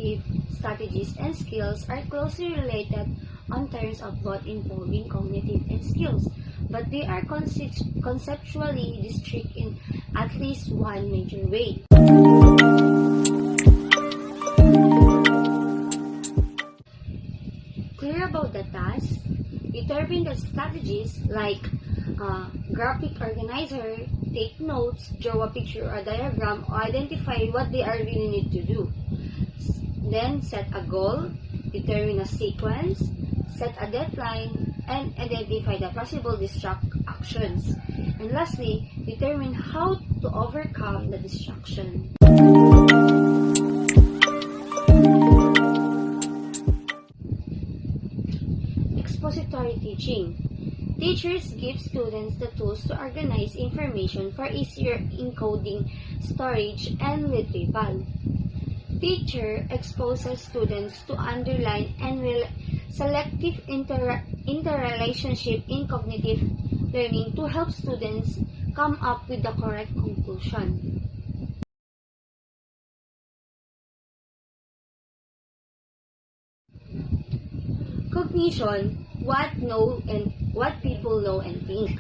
cognitive strategies and skills are closely related on terms of both involving cognitive and skills, but they are conceptually distinct in at least one major way. Clear about the task, determine the strategies like graphic organizer, take notes, draw a picture or diagram, or identify what they are really need to do. Then set a goal, determine a sequence, set a deadline, and identify the possible distractions. And lastly, determine how to overcome the distraction. Expository teaching. Teachers give students the tools to organize information for easier encoding, storage, and retrieval. Teacher exposes students to underline and selective interrelationship in cognitive learning to help students come up with the correct conclusion. Cognition, what people know and think.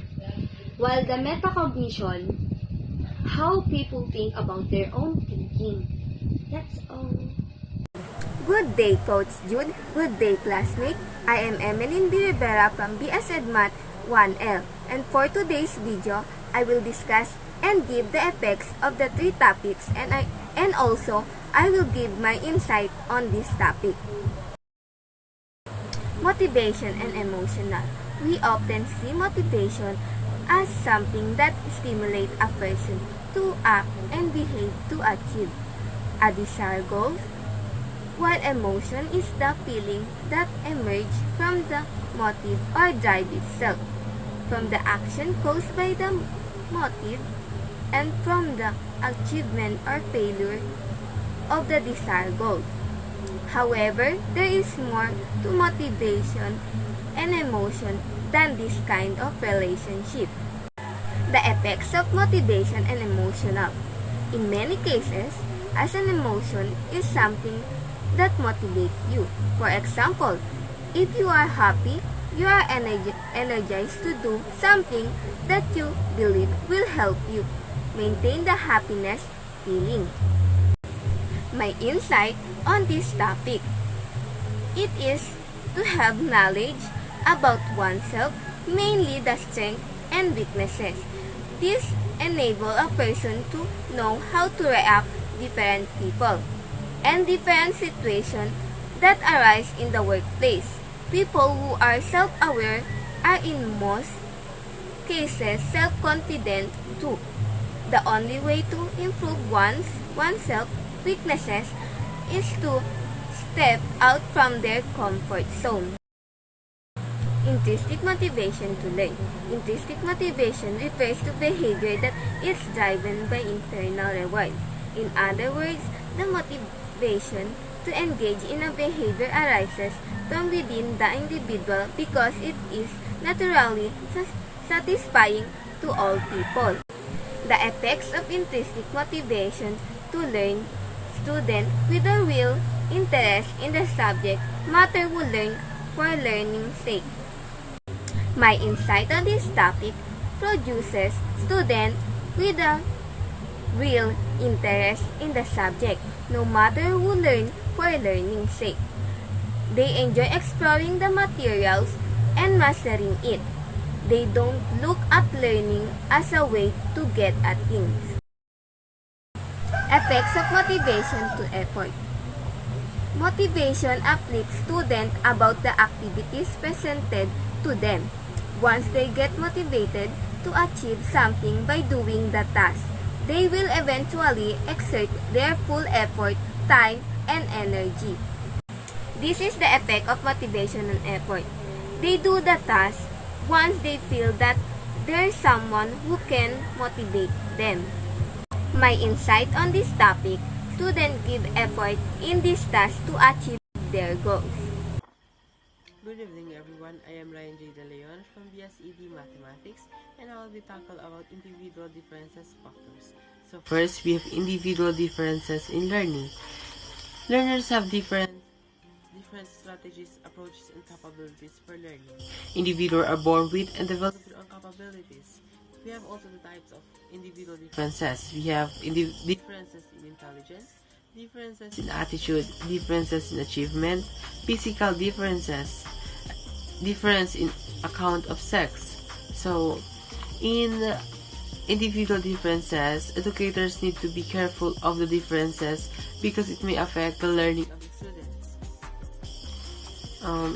While the metacognition, how people think about their own thinking. That's all. Good day, Coach Jude. Good day, classmate. I am Emeline B. Rivera from BS Edmat 1L. And for today's video, I will discuss and give the effects of the three topics and also I will give my insight on this topic. Motivation and emotional. We often see motivation as something that stimulates a person to act and behave to achieve a desired goal, while emotion is the feeling that emerges from the motive or drive itself, from the action caused by the motive, and from the achievement or failure of the desired goal. However, there is more to motivation and emotion than this kind of relationship. The effects of motivation and emotional. In many cases, as an emotion is something that motivates you. For example, if you are happy, you are energized to do something that you believe will help you maintain the happiness feeling. My insight on this topic. It is to have knowledge about oneself, mainly the strengths and weaknesses. This enables a person to know how to react different people and different situations that arise in the workplace. People who are self-aware are in most cases self-confident too. The only way to improve oneself weaknesses is to step out from their comfort zone. Intrinsic motivation to learn. Intrinsic motivation refers to behavior that is driven by internal reward. In other words, the motivation to engage in a behavior arises from within the individual because it is naturally satisfying to all people. The effects of intrinsic motivation to learn. Students with a real interest in the subject matter who learn for learning's sake. My insight on this topic produces students with a real interest in the subject, no matter who learn for learning's sake. They enjoy exploring the materials and mastering it. They don't look at learning as a way to get at things. Effects of motivation to effort. Motivation uplifts students about the activities presented to them. Once they get motivated to achieve something by doing the task, they will eventually exert their full effort, time, and energy. This is the effect of motivation and effort. They do the task once they feel that there is someone who can motivate them. My insight on this topic, students give effort in this task to achieve their goals. Good evening everyone, I am Ryan J. De Leon from BSED Mathematics and I will be talking about individual differences factors. So first, we have individual differences in learning. Learners have different strategies, approaches, and capabilities for learning. Individuals are born with and develop their own capabilities. We have also the types of individual differences. We have differences in intelligence, differences in attitude, differences in achievement, physical differences, difference in account of sex. So, in individual differences, educators need to be careful of the differences because it may affect the learning of the students.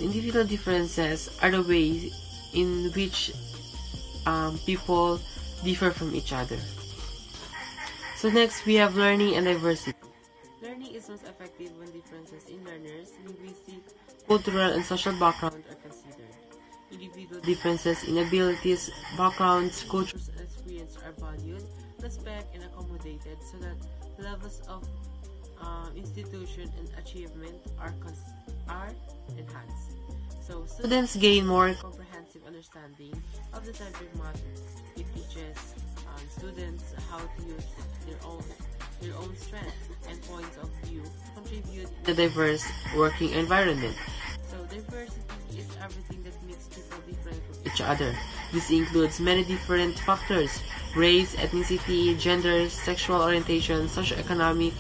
Individual differences are the ways in which people differ from each other. So next, we have learning and diversity. Learning is most effective when differences in learners, linguistic, cultural, and social background are considered. Individual differences in abilities, backgrounds, cultures, and experience are valued, respected, and accommodated so that levels of institution and achievement are enhanced. So students gain more comprehensive understanding of the subject matter. It teaches students how to use their own strengths and points of view to contribute in a diverse working environment. So diversity is everything that makes people different from each other. This includes many different factors: race, ethnicity, gender, sexual orientation, socioeconomic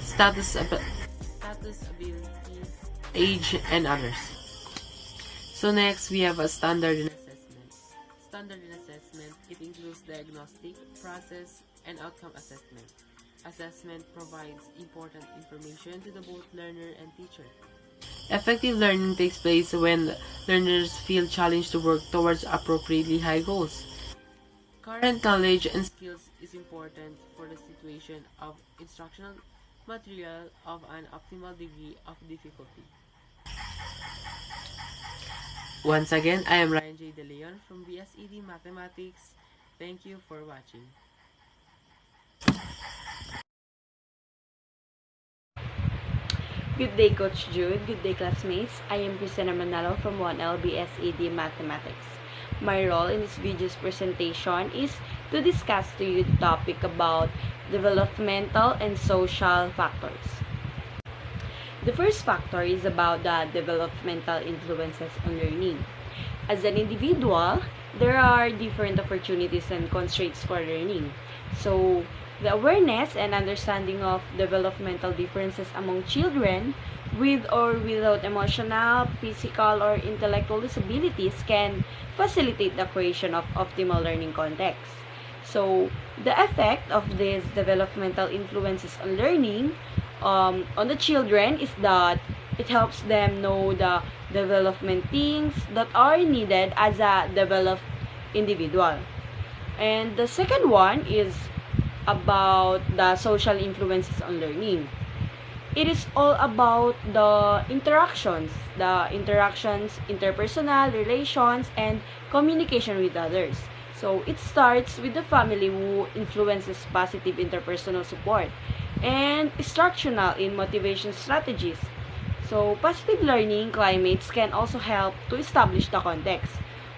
status, ability, age, and others. So next, we have a standard in assessment. Standard in assessment, it includes diagnostic, process, and outcome assessment. Assessment provides important information to the both learner and teacher. Effective learning takes place when learners feel challenged to work towards appropriately high goals. Current knowledge and skills is important for the situation of instructional material of an optimal degree of difficulty. Once again, I am Ryan J. De Leon from BSED Mathematics. Thank you for watching. Good day, Coach Jude. Good day, classmates. I am Christina Manalo from 1L BSED Mathematics. My role in this video's presentation is to discuss to you the topic about developmental and social factors. The first factor is about the developmental influences on learning. As an individual, there are different opportunities and constraints for learning. So, the awareness and understanding of developmental differences among children with or without emotional, physical, or intellectual disabilities can facilitate the creation of optimal learning contexts. So, the effect of these developmental influences on learning on the children is that it helps them know the development things that are needed as a developed individual. And the second one is about the social influences on learning. It is all about the interactions, interpersonal relations, and communication with others. So it starts with the family, who influences positive interpersonal support, and instructional in motivation strategies. So positive learning climates can also help to establish the context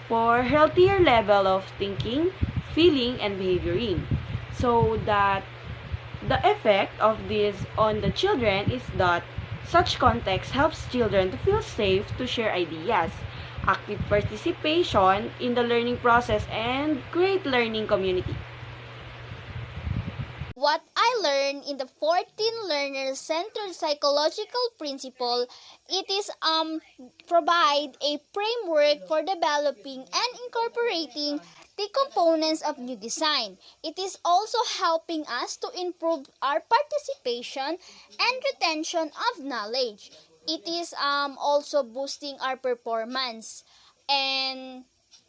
for healthier level of thinking, feeling, and behavioring. So that the effect of this on the children is that such context helps children to feel safe to share ideas, active participation in the learning process, and create learning community. What I learned in the 14 learner-centered psychological principle, it is provide a framework for developing and incorporating the components of new design. It is also helping us to improve our participation and retention of knowledge. It is also boosting our performance and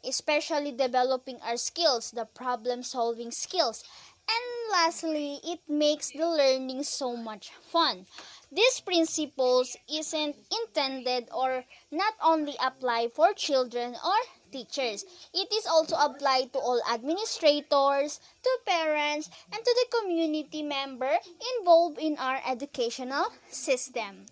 especially developing our skills, the problem-solving skills. And lastly, it makes the learning so much fun. These principles isn't intended or not only apply for children or teachers. It is also applied to all administrators, to parents, and to the community member involved in our educational system.